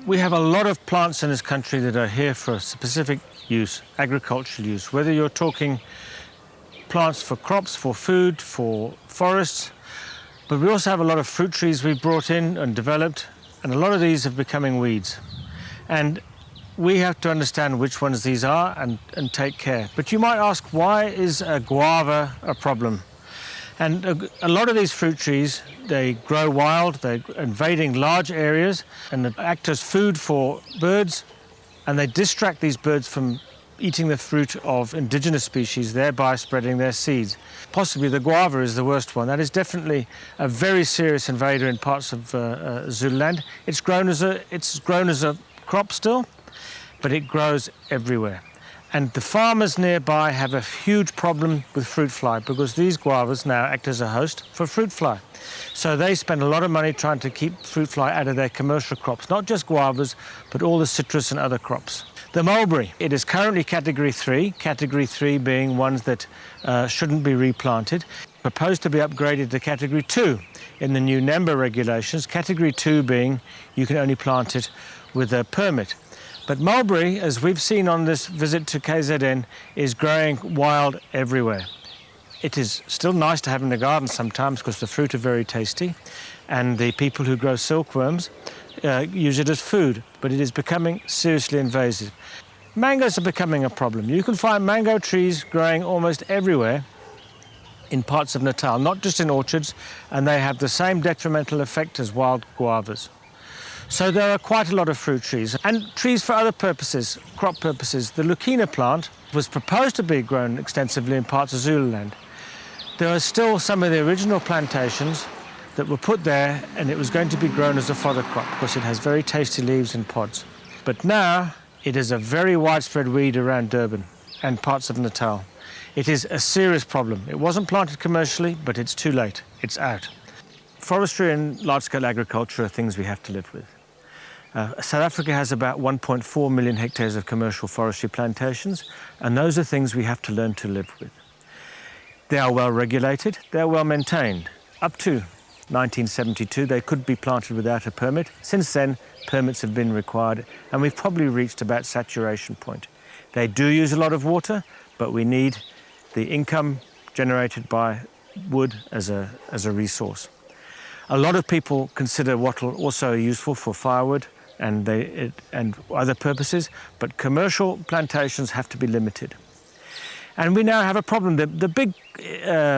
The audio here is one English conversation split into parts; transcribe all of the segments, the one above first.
We have a lot of plants in this country that are here for a specific use, agricultural use, whether you're talking plants for crops, for food, for forests, but we also have a lot of fruit trees we've brought in and developed, and a lot of these are becoming weeds. And we have to understand which ones these are and take care. But you might ask, why is a guava a problem? And a lot of these fruit trees, they grow wild, they're invading large areas and they act as food for birds, and they distract these birds from eating the fruit of indigenous species, thereby spreading their seeds. Possibly the guava is the worst one. That is definitely a very serious invader in parts of Zululand. It's grown as a crop still, but it grows everywhere. And the farmers nearby have a huge problem with fruit fly because these guavas now act as a host for fruit fly. So they spend a lot of money trying to keep fruit fly out of their commercial crops, not just guavas, but all the citrus and other crops. The mulberry, it is currently category 3 being ones that shouldn't be replanted, proposed to be upgraded to category 2 in the new NEMBA regulations, category 2 being you can only plant it with a permit. But mulberry, as we've seen on this visit to KZN, is growing wild everywhere. It is still nice to have in the garden sometimes because the fruit are very tasty, and the people who grow silkworms use it as food, but it is becoming seriously invasive. Mangoes are becoming a problem. You can find mango trees growing almost everywhere in parts of Natal, not just in orchards, and they have the same detrimental effect as wild guavas. So there are quite a lot of fruit trees and trees for other purposes, crop purposes. The Leucaena plant was proposed to be grown extensively in parts of Zululand. There are still some of the original plantations that were put there, and it was going to be grown as a fodder crop because it has very tasty leaves and pods. But now it is a very widespread weed around Durban and parts of Natal. It is a serious problem. It wasn't planted commercially, but it's too late. It's out. Forestry and large-scale agriculture are things we have to live with. South Africa has about 1.4 million hectares of commercial forestry plantations, and those are things we have to learn to live with. They are well regulated, they're well maintained. Up to 1972, they could be planted without a permit. Since then, permits have been required, and we've probably reached about saturation point. They do use a lot of water, but we need the income generated by wood as a resource. A lot of people consider wattle also useful for firewood and other purposes, but commercial plantations have to be limited. And we now have a problem. The big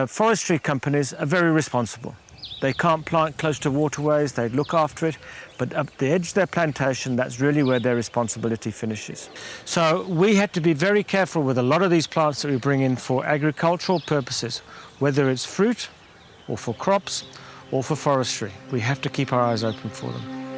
forestry companies are very responsible. They can't plant close to waterways, they look after it, but at the edge of their plantation, that's really where their responsibility finishes. So we have to be very careful with a lot of these plants that we bring in for agricultural purposes, whether it's fruit or for crops or for forestry. We have to keep our eyes open for them.